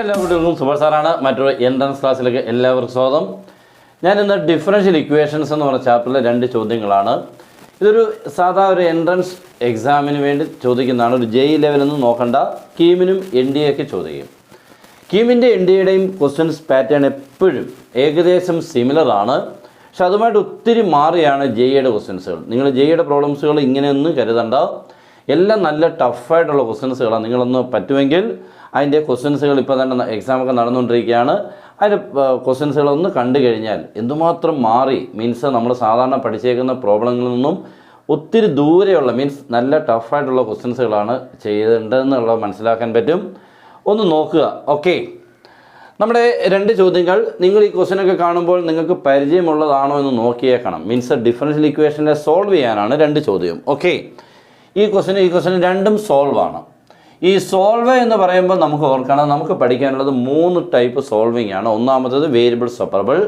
എല്ലാ കുട്ടികൾക്കും സൂപ്പർ സാറാണ്. മറ്റൊരു എൻട്രൻസ് ക്ലാസ്സിലേക്ക് എല്ലാവർക്കും സ്വാഗതം. ഞാൻ ഇന്ന് ഡിഫറൻഷ്യൽ ഇക്വേഷൻസ് എന്ന് പറഞ്ഞ ചാപ്റ്ററിലെ 2 ചോദ്യങ്ങളാണ്. ഇതൊരു സാധാ ഒരു എൻട്രൻസ് എക്സാമിന് വേണ്ടി ചോദിക്കുന്നതാണ്. ഒരു JEE ലെവലൊന്നും നോക്കണ്ട. കീമിനും NDA ഒക്കെ ചോദിക്കും. കീമിൻ്റെ NDAയുടെയും ക്വസ്റ്റ്യൻസ് പാറ്റേൺ എപ്പോഴും ഏകദേശം സിമിലർ ആണ്. പക്ഷെ അതുമായിട്ട് ഒത്തിരി മാറിയാണ് JEEയുടെ ക്വസ്റ്റ്യൻസുകൾ. നിങ്ങൾ JEEയുടെ പ്രോബ്ലംസുകൾ ഇങ്ങനെയൊന്നും കരുതണ്ട. എല്ലാം നല്ല ടഫായിട്ടുള്ള ക്വസ്റ്റ്യൻസുകളാണ്. നിങ്ങളൊന്ന് പറ്റുമെങ്കിൽ അതിൻ്റെ ക്വസ്റ്റ്യൻസുകൾ ഇപ്പോൾ തന്നെ എക്സാമൊക്കെ നടന്നുകൊണ്ടിരിക്കുകയാണ്. അതിൻ്റെ ക്വസ്റ്റ്യൻസുകളൊന്ന് കണ്ടു കഴിഞ്ഞാൽ എന്തുമാത്രം മാറി, മീൻസ് നമ്മൾ സാധാരണ പഠിച്ചേക്കുന്ന പ്രോബ്ലങ്ങളിൽ നിന്നും ഒത്തിരി ദൂരെയുള്ള മീൻസ് നല്ല ടഫായിട്ടുള്ള ക്വസ്റ്റ്യൻസുകളാണ് ചെയ്യേണ്ടതെന്നുള്ളത് മനസ്സിലാക്കാൻ പറ്റും. ഒന്ന് നോക്കുക. ഓക്കെ, നമ്മുടെ 2 ചോദ്യങ്ങൾ നിങ്ങൾ ഈ ക്വസ്റ്റ്യനൊക്കെ കാണുമ്പോൾ നിങ്ങൾക്ക് പരിചയമുള്ളതാണോ എന്ന് നോക്കിയേക്കണം. മീൻസ് ഡിഫറൻഷ്യൽ ഇക്വേഷനെ സോൾവ് ചെയ്യാനാണ് 2 ചോദ്യം. ഓക്കെ, ഈ ക്വസ്റ്റ്യൻ രണ്ടും സോൾവ് ആണ്. ഈ സോൾവ് എന്ന് പറയുമ്പോൾ നമുക്ക് ഓർക്കണം, നമുക്ക് പഠിക്കാനുള്ളത് 3 ടൈപ്പ് സോൾവിങ് ആണ്. ഒന്നാമത്തേത് വേരിയബിൾ സെപ്പറബിൾ,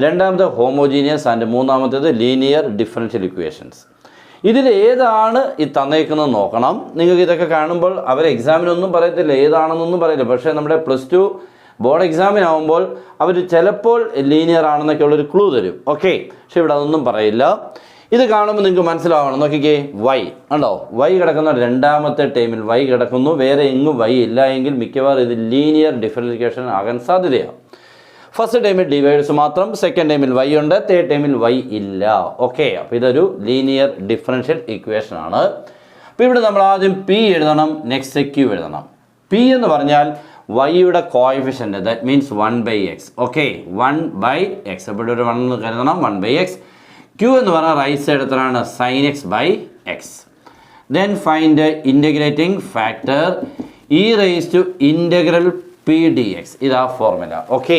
രണ്ടാമത്തെ ഹോമോജീനിയസ് ആൻഡ് മൂന്നാമത്തേത് ലീനിയർ ഡിഫറൻഷ്യൽ ഇക്വേഷൻസ്. ഇതിൽ ഏതാണ് ഈ തന്നേക്കുന്നത് നോക്കണം. നിങ്ങൾക്ക് ഇതൊക്കെ കാണുമ്പോൾ അവർ എക്സാമിനൊന്നും പറയത്തില്ല, ഏതാണെന്നൊന്നും പറയില്ല. പക്ഷേ നമ്മുടെ +2 ബോർഡ് എക്സാമിനാവുമ്പോൾ അവർ ചിലപ്പോൾ ലീനിയർ ആണെന്നൊക്കെ ഉള്ളൊരു ക്ലൂ തരും. ഓക്കെ, പക്ഷേ ഇവിടെ അതൊന്നും പറയില്ല. ഇത് കാണുമ്പോൾ നിങ്ങൾക്ക് മനസ്സിലാവണം. നോക്കിക്കേ, y ഉണ്ടോ, y കിടക്കുന്ന രണ്ടാമത്തെ ടൈമിൽ y കിടക്കുന്നു, വേറെ എങ്ങും y ഇല്ല എങ്കിൽ മിക്കവാറും ഇത് ലീനിയർ ഡിഫറൻഷിയേഷൻ ആകാൻ സാധ്യതയാണ്. ഫസ്റ്റ് ടൈമിൽ ഡിവൈഡേഴ്സ് മാത്രം, സെക്കൻഡ് ടൈമിൽ y ഉണ്ട്, തേർഡ് ടൈമിൽ y ഇല്ല. ഓക്കെ, അപ്പോൾ ഇതൊരു ലീനിയർ ഡിഫറൻഷ്യൽ ഇക്വേഷൻ ആണ്. അപ്പോൾ ഇവിടെ നമ്മൾ ആദ്യം p എഴുതണം, നെക്സ്റ്റ് q എഴുതണം. p എന്ന് പറഞ്ഞാൽ y-യുടെ coefficient, that means 1/x. Okay, 1/x. അപ്പോൾ ഇവിടെ ഒരു 1 എന്ന് കരുതണം, 1/x. q എന്ന് പറഞ്ഞാൽ റൈറ്റ് സൈഡ് എത്രയാണ്, sin x/x. Then find integrating factor e raise to integral p dx. ഇതാ formula. Okay,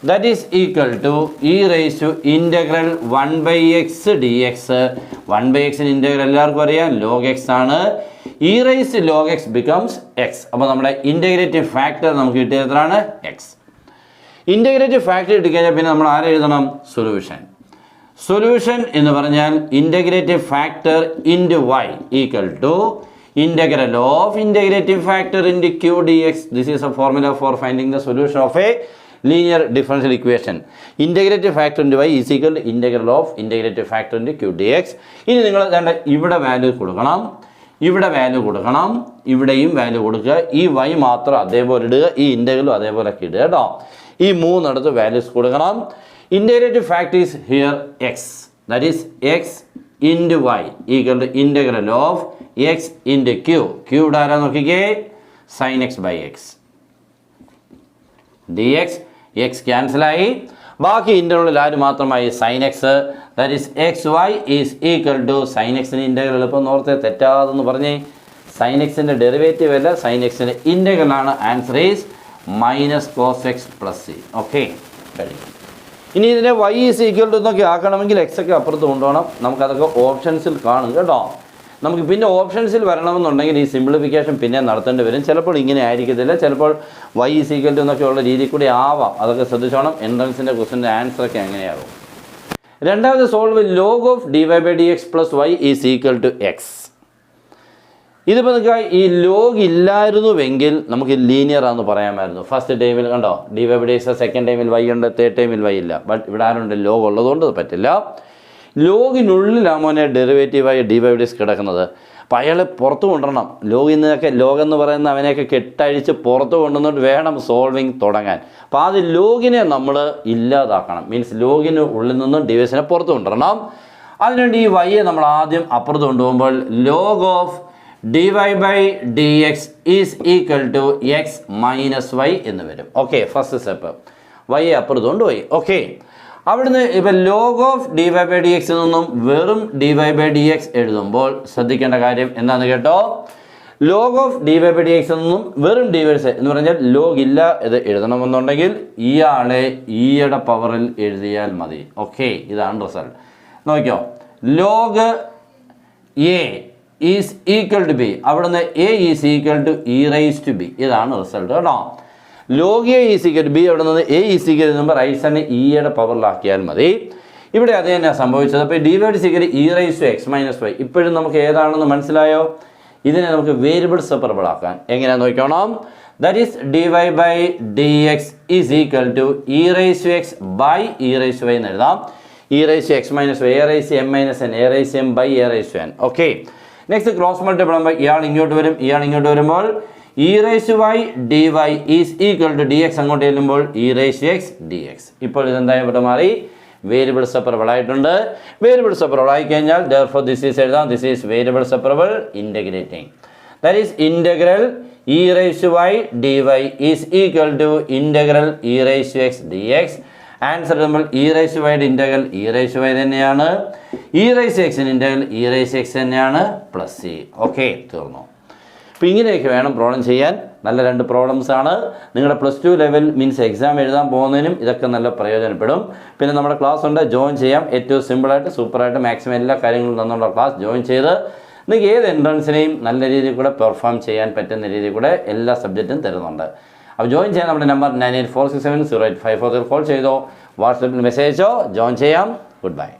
that is equal to e raise to integral 1/x dx. 1/x integral എല്ലാവർക്കും അറിയാം, log x ആണ്. e raise to log x becomes x. അപ്പോൾ നമ്മുടെ integrative factor നമുക്ക് കിട്ടിയത് എത്രയാണ്, x. Integrative factor കിട്ടിക്കഴിഞ്ഞാൽ പിന്നെ നമ്മൾ ആരെ എഴുതണം, സൊല്യൂഷൻ. സൊല്യൂഷൻ എന്ന് പറഞ്ഞാൽ integrative factor into y equal to integral of integrative factor into q dx. This is a formula for finding the solution of a linear differential equation. Integrative factor into y is equal to integral of integrative factor into q dx. ഇനി നിങ്ങൾ വേണ്ട ഇവിടെ value കൊടുക്കണം, ഇവിടെ value കൊടുക്കണം, ഇവിടെയും value കൊടുക്കുക. ഈ y മാത്രം അതേപോലെ ഇടുക, ഈ ഇൻ്റഗ്രലും അതേപോലെ ഇടുക കേട്ടോ. ഈ 3 വാല്യൂസ് കൊടുക്കണം. Integrative factor is here x, that is x into y equal to integral of x into q. q ഡാരാ നോക്കിക്കേ, sin x/x dx. x cancel ആയി, ബാക്കി ഇൻ്റർവെൽ ആര് മാത്രമായി, sin x. that is xy is equal to sin x ൻ്റെ integral. ഇപ്പോൾ നോർത്തെ തെറ്റാതെന്ന് പറഞ്ഞേ, sin x ൻ്റെ derivative അല്ല, sin x ൻ്റെ ഇൻ്റഗ്രൽ ആണ്. Answer is -cos x + c. Okay, കഴിഞ്ഞു. ഇനി ഇതിനെ y ഈസ് ഈക്വൽ ടു എന്നൊക്കെ ആക്കണമെങ്കിൽ x ഒക്കെ അപ്പുറത്ത് കൊണ്ടുപോകണം. നമുക്കതൊക്കെ ഓപ്ഷൻസിൽ കാണും കേട്ടോ. നമുക്ക് പിന്നെ ഓപ്ഷൻസിൽ വരണമെന്നുണ്ടെങ്കിൽ ഈ സിംപ്ലിഫിക്കേഷൻ പിന്നെ നടത്തേണ്ടി വരും. ചിലപ്പോൾ ഇങ്ങനെ ആയിരിക്കത്തില്ല, ചിലപ്പോൾ y ഈസ് ഈക്വൽ ടു എന്നൊക്കെ ഉള്ള രീതിയിൽ കൂടി ആവാം. അതൊക്കെ ശ്രദ്ധിച്ചോണം. എൻട്രൻസിൻ്റെ ക്വസ്റ്റിൻ്റെ ആൻസറൊക്കെ എങ്ങനെയാകും. രണ്ടാമത് solve log of dy/dx + y is equal to x. ഇതിപ്പോൾ നിങ്ങൾക്ക് ഈ ലോഗ് ഇല്ലായിരുന്നുവെങ്കിൽ നമുക്ക് ലീനിയർ ആണെന്ന് പറയാമായിരുന്നു. ഫസ്റ്റ് ടൈമിൽ കണ്ടോ dy/dx, സെക്കൻഡ് ടൈമിൽ y ഉണ്ട്, തേർഡ് ടൈമിൽ y ഇല്ല. ബട്ട് ഇവിടെ ആരുണ്ട്, ലോഗ് ഉള്ളതുകൊണ്ട് അത് പറ്റില്ല. ലോഗിനുള്ളിലാണ് മോനെ ഡെറിവേറ്റീവായി dy/dx കിടക്കുന്നത്. അപ്പോൾ അയാളെ പുറത്ത് കൊണ്ടുവരണം. ലോഗെന്ന് പറയുന്ന അവനെയൊക്കെ കെട്ടഴിച്ച് പുറത്ത് കൊണ്ടുവന്നിട്ട് വേണം സോൾവിങ് തുടങ്ങാൻ. അപ്പോൾ അത് ലോഗിനെ നമ്മൾ ഇല്ലാതാക്കണം. മീൻസ് ലോഗിന് ഉള്ളിൽ നിന്നും ഡിവൈസിനെ പുറത്ത് കൊണ്ടുവരണം. അതിനുവേണ്ടി ഈ y നമ്മൾ ആദ്യം അപ്പുറത്ത് കൊണ്ടുപോകുമ്പോൾ log of dy/dx is equal to x - y എന്ന് വരും. ഓക്കെ, ഫസ്റ്റ് സ്റ്റെപ്പ് y അപ്പുറത്ത് കൊണ്ടുപോയി. ഓക്കെ, അവിടുന്ന് ഇപ്പം log ഓഫ് dy/dx നിന്നും വെറും dy/dx എഴുതുമ്പോൾ ശ്രദ്ധിക്കേണ്ട കാര്യം എന്താണെന്ന് കേട്ടോ. log ഓഫ് dy/dx നിന്നും വെറും ഡിവൈഡ്സ് എന്ന് പറഞ്ഞാൽ ലോഗ് ഇല്ല ഇത് എഴുതണമെന്നുണ്ടെങ്കിൽ ഇയാളെ ഈയുടെ പവറിൽ എഴുതിയാൽ മതി. ഓക്കെ, ഇതാണ് റിസൾട്ട്. നോക്കിയോ, log a is equal to b, അവിടുന്ന് a is equal to e raise to b. ഇതാണ് റിസൾട്ട് കേട്ടോ. log a is equal to b, അവിടെ നിന്ന് a is equal to right സൈഡിനെ ഇയുടെ പവറിലാക്കിയാൽ മതി. ഇവിടെ അത് തന്നെയാണ് സംഭവിച്ചത്. അപ്പോൾ dy/dx e raise to x - y. ഇപ്പോഴും നമുക്ക് ഏതാണെന്ന് മനസ്സിലായോ? ഇതിനെ നമുക്ക് വേരിയബിൾ സെപ്പറബിൾ ആക്കാൻ എങ്ങനെയാണെന്ന് നോക്കണം. That is dy by dx is equal to e raised to x by e raised to y എന്ന് എഴുതാം. e raised to x minus y, a raised to m minus n, a raised to m by a raised to n. Okay, next cross multiple ആകുമ്പോൾ ഇയാൾ ഇങ്ങോട്ട് വരും, ഇയാൾ ഇങ്ങോട്ട് വരുമ്പോൾ e raised to y dy is equal to dx അങ്ങോട്ട് ചെല്ലുമ്പോൾ e raised to x dx. ഇപ്പോൾ ഇതെന്തായാലും ഇവിടെ മാറി വേരിയബിൾ സെപ്പറബിൾ ആയിട്ടുണ്ട്. വേരിയബിൾ സെപ്പറബിൾ ആയി കഴിഞ്ഞാൽ therefore this is എഴുതാം, this is variable separable integrating. That is integral e raised to y dy is equal to integral e raised to x dx. Answer നമ്മൾ e raised to y integral e raised to y തന്നെയാണ്, e raised to x integral e raised to x തന്നെയാണ് plus C. Okay, തീർന്നു. അപ്പോൾ ഇങ്ങനെയൊക്കെ വേണം problem ചെയ്യാൻ. നല്ല രണ്ട് പ്രോബ്ലംസ് ആണ്. നിങ്ങളുടെ +2 ലെവൽ മീൻസ് എക്സാം എഴുതാൻ പോകുന്നതിനും ഇതൊക്കെ നല്ല പ്രയോജനപ്പെടും. പിന്നെ നമ്മുടെ ക്ലാസ് ഉണ്ട്, ജോയിൻ ചെയ്യാം. ഏറ്റവും സിമ്പിളായിട്ട് സൂപ്പറായിട്ട് മാക്സിമം എല്ലാ കാര്യങ്ങളും തന്നുള്ള ക്ലാസ് ജോയിൻ ചെയ്ത് നിങ്ങൾക്ക് ഏത് എൻട്രൻസിനെയും നല്ല രീതിയിൽ കൂടെ പെർഫോം ചെയ്യാൻ പറ്റുന്ന രീതിയിൽ കൂടെ എല്ലാ സബ്ജക്റ്റും തരുന്നുണ്ട്. അപ്പോൾ ജോയിൻ ചെയ്യാൻ നമ്മുടെ നമ്പർ 9846708540 കോൾ ചെയ്തോ, വാട്സപ്പിൽ മെസ്സേജോ ജോയിൻ ചെയ്യാം. Good bye.